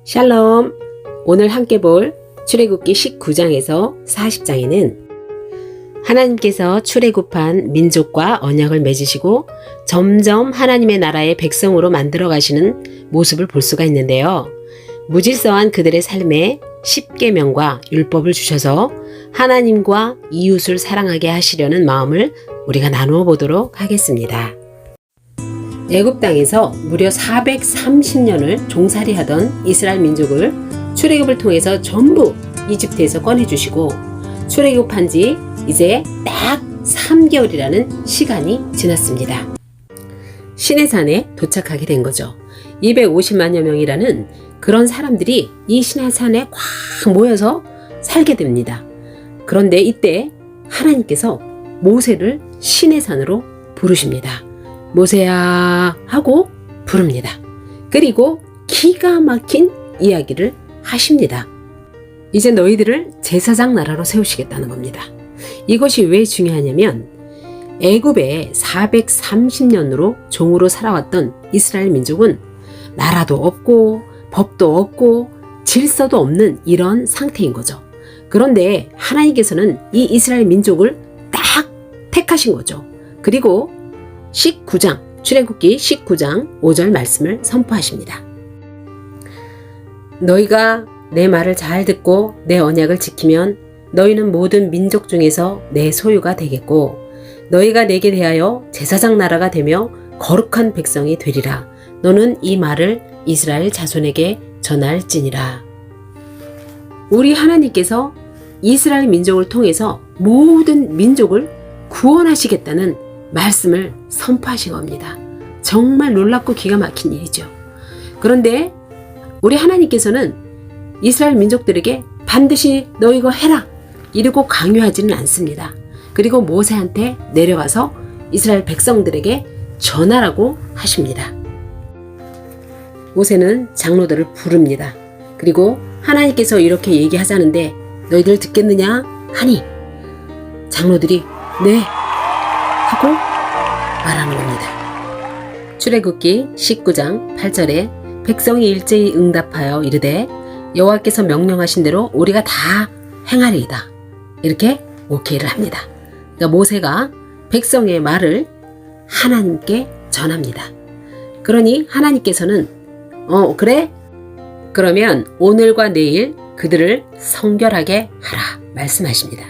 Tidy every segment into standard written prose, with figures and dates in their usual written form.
샬롬! 오늘 함께 볼 출애굽기 19장에서 40장에는 하나님께서 출애굽한 민족과 언약을 맺으시고 점점 하나님의 나라의 백성으로 만들어 가시는 모습을 볼 수가 있는데요. 무질서한 그들의 삶에 십계명과 율법을 주셔서 하나님과 이웃을 사랑하게 하시려는 마음을 우리가 나누어 보도록 하겠습니다. 애굽 땅에서 무려 430년을 종살이하던 이스라엘 민족을 출애굽을 통해서 전부 이집트에서 꺼내주시고 출애굽한 지 이제 딱 3개월이라는 시간이 지났습니다. 시내산에 도착하게 된 거죠. 250만여 명이라는 그런 사람들이 이 시내산에 꽉 모여서 살게 됩니다. 그런데 이때 하나님께서 모세를 시내산으로 부르십니다. 모세야 하고 부릅니다. 그리고 기가 막힌 이야기를 하십니다. 이제 너희들을 제사장 나라로 세우시겠다는 겁니다. 이것이 왜 중요하냐면 애굽에 430년으로 종으로 살아왔던 이스라엘 민족은 나라도 없고 법도 없고 질서도 없는 이런 상태인 거죠. 그런데 하나님께서는 이 이스라엘 민족을 딱 택하신 거죠. 그리고 19장, 출애굽기 19장 5절 말씀을 선포하십니다. 너희가 내 말을 잘 듣고 내 언약을 지키면 너희는 모든 민족 중에서 내 소유가 되겠고 너희가 내게 대하여 제사장 나라가 되며 거룩한 백성이 되리라. 너는 이 말을 이스라엘 자손에게 전할지니라. 우리 하나님께서 이스라엘 민족을 통해서 모든 민족을 구원하시겠다는 말씀을 선포하신 겁니다. 정말 놀랍고 기가 막힌 일이죠. 그런데 우리 하나님께서는 이스라엘 민족들에게 반드시 너 이거 해라 이러고 강요하지는 않습니다. 그리고 모세한테 내려가서 이스라엘 백성들에게 전하라고 하십니다. 모세는 장로들을 부릅니다. 그리고 하나님께서 이렇게 얘기하자는데 너희들 듣겠느냐 하니 장로들이 네 하고 말하는 겁니다. 출애굽기 19장 8절에 백성이 일제히 응답하여 이르되 여호와께서 명령하신 대로 우리가 다 행하리이다. 이렇게 오케이를 합니다. 그러니까 모세가 백성의 말을 하나님께 전합니다. 그러니 하나님께서는 그래? 그러면 오늘과 내일 그들을 성결하게 하라 말씀하십니다.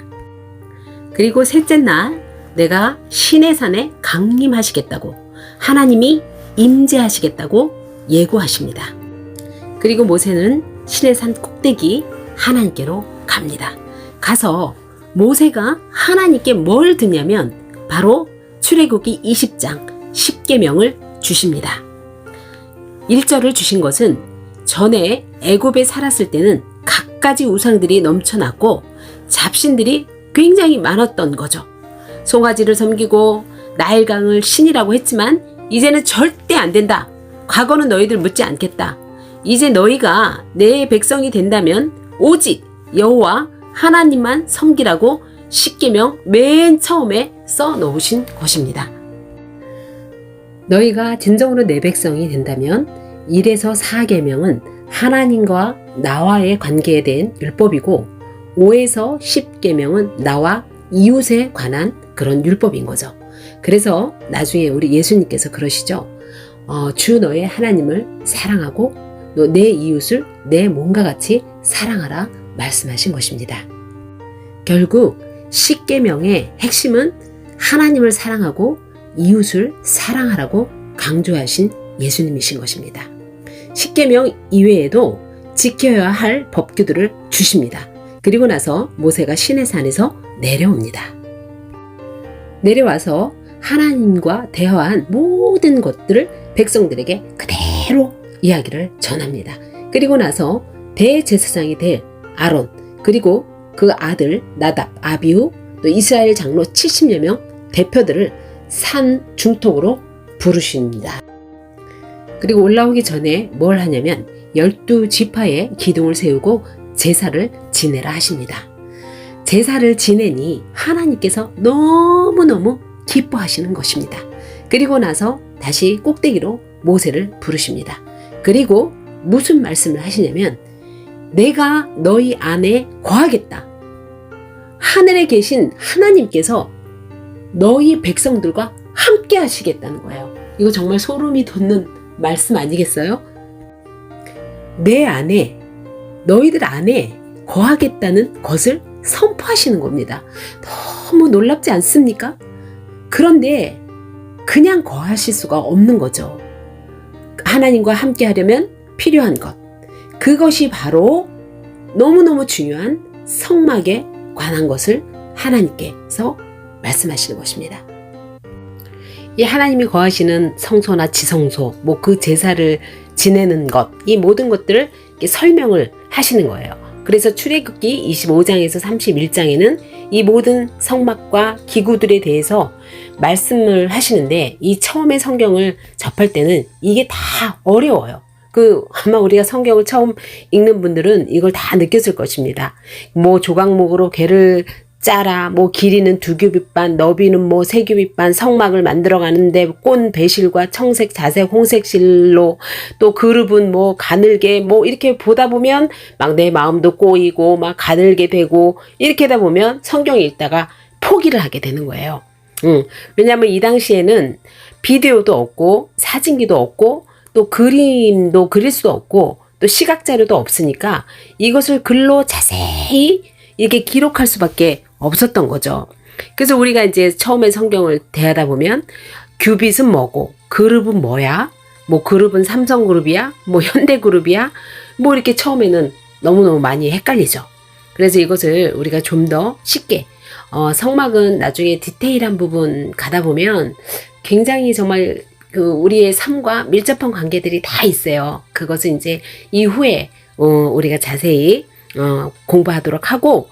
그리고 셋째 날 내가 시내산에 강림하시겠다고 하나님이 임재하시겠다고 예고하십니다. 그리고 모세는 시내산 꼭대기 하나님께로 갑니다. 가서 모세가 하나님께 뭘 듣냐면 바로 출애굽기 20장 10계명을 주십니다. 1절을 주신 것은 전에 애굽에 살았을 때는 갖가지 우상들이 넘쳐났고 잡신들이 굉장히 많았던 거죠. 송아지를 섬기고 나일강을 신이라고 했지만 이제는 절대 안 된다. 과거는 너희들 묻지 않겠다. 이제 너희가 내 백성이 된다면 오직 여호와 하나님만 섬기라고 10계명 맨 처음에 써 놓으신 것입니다. 너희가 진정으로 내 백성이 된다면 1에서 4계명은 하나님과 나와의 관계에 대한 율법이고 5에서 10계명은 나와 이웃에 관한 그런 율법인 거죠. 그래서 나중에 우리 예수님께서 그러시죠. 주 너의 하나님을 사랑하고 너 내 이웃을 내 몸과 같이 사랑하라 말씀하신 것입니다. 결국 10계명의 핵심은 하나님을 사랑하고 이웃을 사랑하라고 강조하신 예수님이신 것입니다. 10계명 이외에도 지켜야 할 법규들을 주십니다. 그리고 나서 모세가 시내산에서 내려옵니다. 내려와서 하나님과 대화한 모든 것들을 백성들에게 그대로 이야기를 전합니다. 그리고 나서 대제사장이 될 아론 그리고 그 아들 나답, 아비후 또 이스라엘 장로 70여 명 대표들을 산 중턱으로 부르십니다. 그리고 올라오기 전에 뭘 하냐면 12지파의 기둥을 세우고 제사를 지내라 하십니다. 제사를 지내니 하나님께서 너무너무 기뻐하시는 것입니다. 그리고 나서 다시 꼭대기로 모세를 부르십니다. 그리고 무슨 말씀을 하시냐면 내가 너희 안에 거하겠다. 하늘에 계신 하나님께서 너희 백성들과 함께 하시겠다는 거예요. 이거 정말 소름이 돋는 말씀 아니겠어요? 내 안에, 너희들 안에 거하겠다는 것을 선포하시는 겁니다. 너무 놀랍지 않습니까? 그런데 그냥 거하실 수가 없는 거죠. 하나님과 함께 하려면 필요한 것. 그것이 바로 너무너무 중요한 성막에 관한 것을 하나님께서 말씀하시는 것입니다. 이 하나님이 거하시는 성소나 지성소, 그 제사를 지내는 것, 이 모든 것들을 설명을 하시는 거예요. 그래서 출애굽기 25장에서 31장에는 이 모든 성막과 기구들에 대해서 말씀을 하시는데, 이 처음에 성경을 접할 때는 이게 다 어려워요. 아마 우리가 성경을 처음 읽는 분들은 이걸 다 느꼈을 것입니다. 조각목으로 괴를 짜라, 길이는 2규빗 반, 너비는 3규빗 반, 성막을 만들어 가는데 꼰 배실과 청색, 자색, 홍색 실로, 또 그룹은 가늘게, 이렇게 보다 보면 막 내 마음도 꼬이고 막 가늘게 되고, 이렇게 하다 보면 성경 읽다가 포기를 하게 되는 거예요. 왜냐하면 이 당시에는 비디오도 없고 사진기도 없고 또 그림도 그릴 수도 없고 또 시각자료도 없으니까 이것을 글로 자세히 이렇게 기록할 수밖에 없었던 거죠. 그래서 우리가 이제 처음에 성경을 대하다 보면 규빗은 뭐고, 그룹은 뭐야, 그룹은 삼성그룹이야, 현대그룹이야, 이렇게 처음에는 너무너무 많이 헷갈리죠. 그래서 이것을 우리가 좀 더 쉽게, 성막은 나중에 디테일한 부분 가다 보면 굉장히 정말 우리의 삶과 밀접한 관계들이 다 있어요. 그것은 이제 이후에 우리가 자세히 공부하도록 하고,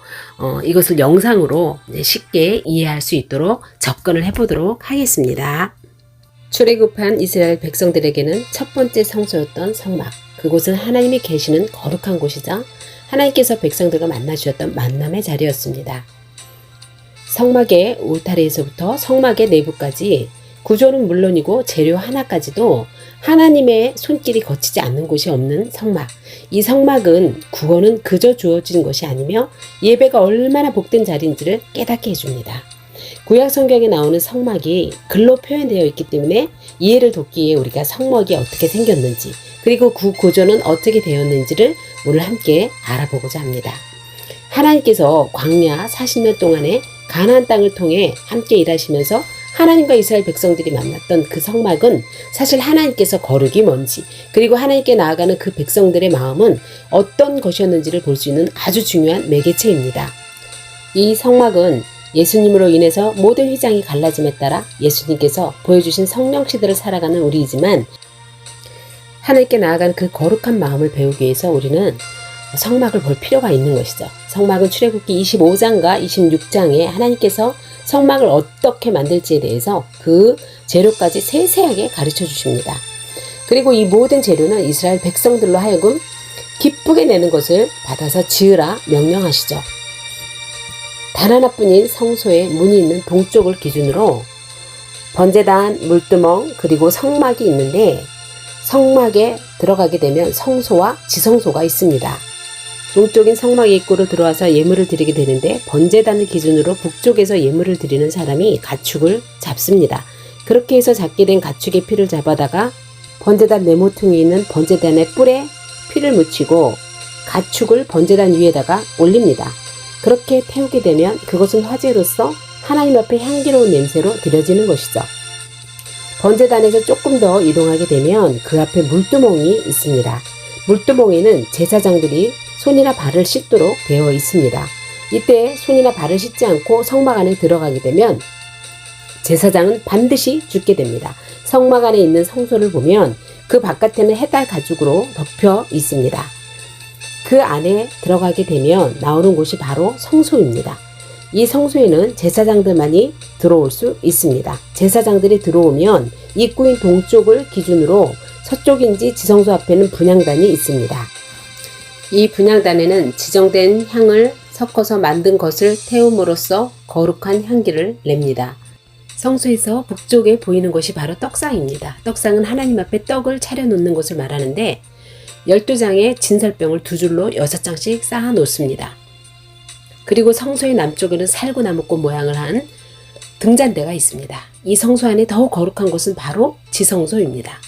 이것을 영상으로 쉽게 이해할 수 있도록 접근을 해보도록 하겠습니다. 출애굽한 이스라엘 백성들에게는 첫 번째 성소였던 성막, 그곳은 하나님이 계시는 거룩한 곳이자 하나님께서 백성들과 만나주셨던 만남의 자리였습니다. 성막의 울타리에서부터 성막의 내부까지 구조는 물론이고 재료 하나까지도 하나님의 손길이 거치지 않는 곳이 없는 성막. 이 성막은 구원은 그저 주어진 것이 아니며 예배가 얼마나 복된 자리인지를 깨닫게 해줍니다. 구약 성경에 나오는 성막이 글로 표현되어 있기 때문에 이해를 돕기 위해 우리가 성막이 어떻게 생겼는지, 그리고 그 구조는 어떻게 되었는지를 오늘 함께 알아보고자 합니다. 하나님께서 광야 40년 동안에 가나안 땅을 통해 함께 일하시면서 하나님과 이스라엘 백성들이 만났던 그 성막은 사실 하나님께서 거룩이 뭔지, 그리고 하나님께 나아가는 그 백성들의 마음은 어떤 것이었는지를 볼 수 있는 아주 중요한 매개체입니다. 이 성막은 예수님으로 인해서 모든 휘장이 갈라짐에 따라 예수님께서 보여주신 성령 시대를 살아가는 우리이지만, 하나님께 나아가는 그 거룩한 마음을 배우기 위해서 우리는 성막을 볼 필요가 있는 것이죠. 성막은 출애굽기 25장과 26장에 하나님께서 성막을 어떻게 만들지에 대해서 그 재료까지 세세하게 가르쳐 주십니다. 그리고 이 모든 재료는 이스라엘 백성들로 하여금 기쁘게 내는 것을 받아서 지으라 명령하시죠. 단 하나뿐인 성소에 문이 있는 동쪽을 기준으로 번제단, 물두멍, 그리고 성막이 있는데, 성막에 들어가게 되면 성소와 지성소가 있습니다. 동쪽인 성막 입구로 들어와서 예물을 드리게 되는데, 번제단을 기준으로 북쪽에서 예물을 드리는 사람이 가축을 잡습니다. 그렇게 해서 잡게 된 가축의 피를 잡아다가 번제단 네모퉁이 있는 번제단의 뿔에 피를 묻히고 가축을 번제단 위에다가 올립니다. 그렇게 태우게 되면 그것은 화제로서 하나님 앞에 향기로운 냄새로 드려지는 것이죠. 번제단에서 조금 더 이동하게 되면 그 앞에 물두멍이 있습니다. 물두멍에는 제사장들이 손이나 발을 씻도록 되어 있습니다. 이때 손이나 발을 씻지 않고 성막 안에 들어가게 되면 제사장은 반드시 죽게 됩니다. 성막 안에 있는 성소를 보면 그 바깥에는 해달 가죽으로 덮여 있습니다. 그 안에 들어가게 되면 나오는 곳이 바로 성소입니다. 이 성소에는 제사장들만이 들어올 수 있습니다. 제사장들이 들어오면 입구인 동쪽을 기준으로 서쪽인지 지성소 앞에는 분향단이 있습니다. 이 분향단에는 지정된 향을 섞어서 만든 것을 태움으로써 거룩한 향기를 냅니다. 성소에서 북쪽에 보이는 것이 바로 떡상입니다. 떡상은 하나님 앞에 떡을 차려놓는 것을 말하는데, 12장의 진설병을 두 줄로 6장씩 쌓아 놓습니다. 그리고 성소의 남쪽에는 살구나무꽃 모양을 한 등잔대가 있습니다. 이 성소 안에 더욱 거룩한 곳은 바로 지성소입니다.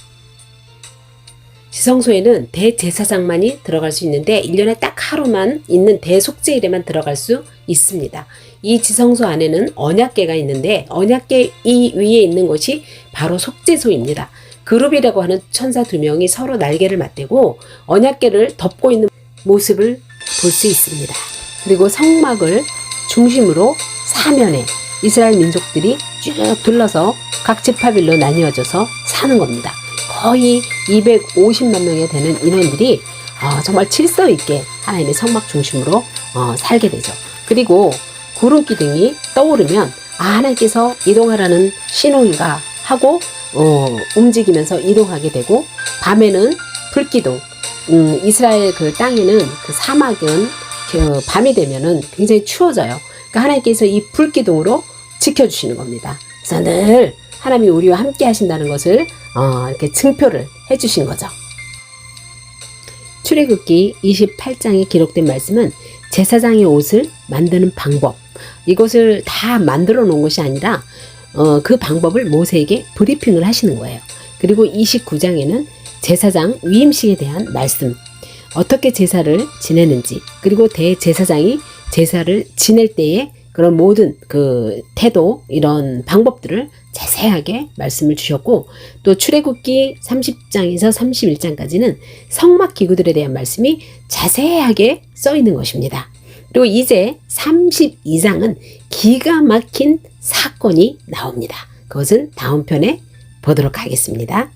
지성소에는 대제사장만이 들어갈 수 있는데 1년에 딱 하루만 있는 대속죄일에만 들어갈 수 있습니다. 이 지성소 안에는 언약궤가 있는데 언약궤 이 위에 있는 곳이 바로 속죄소입니다. 그룹이라고 하는 천사 2명이 서로 날개를 맞대고 언약궤를 덮고 있는 모습을 볼 수 있습니다. 그리고 성막을 중심으로 사면에 이스라엘 민족들이 쭉 둘러서 각 지파별로 나뉘어져서 사는 겁니다. 거의 250만 명이 되는 인원들이 정말 질서 있게 하나님의 성막 중심으로 살게 되죠. 그리고 구름 기둥이 떠오르면 하나님께서 이동하라는 신호인가 하고 움직이면서 이동하게 되고, 밤에는 불기둥, 이스라엘 그 땅에는 그 사막은 밤이 되면은 굉장히 추워져요. 그러니까 하나님께서 이 불기둥으로 지켜주시는 겁니다. 그래서 늘 하나님이 우리와 함께 하신다는 것을 이렇게 증표를 해주신 거죠. 출애굽기 28장에 기록된 말씀은 제사장의 옷을 만드는 방법, 이것을 다 만들어 놓은 것이 아니라 그 방법을 모세에게 브리핑을 하시는 거예요. 그리고 29장에는 제사장 위임식에 대한 말씀, 어떻게 제사를 지내는지, 그리고 대제사장이 제사를 지낼 때에 그런 모든 그 태도, 이런 방법들을 자세하게 말씀을 주셨고, 또 출애굽기 30장에서 31장까지는 성막 기구들에 대한 말씀이 자세하게 써 있는 것입니다. 그리고 이제 32장은 기가 막힌 사건이 나옵니다. 그것은 다음 편에 보도록 하겠습니다.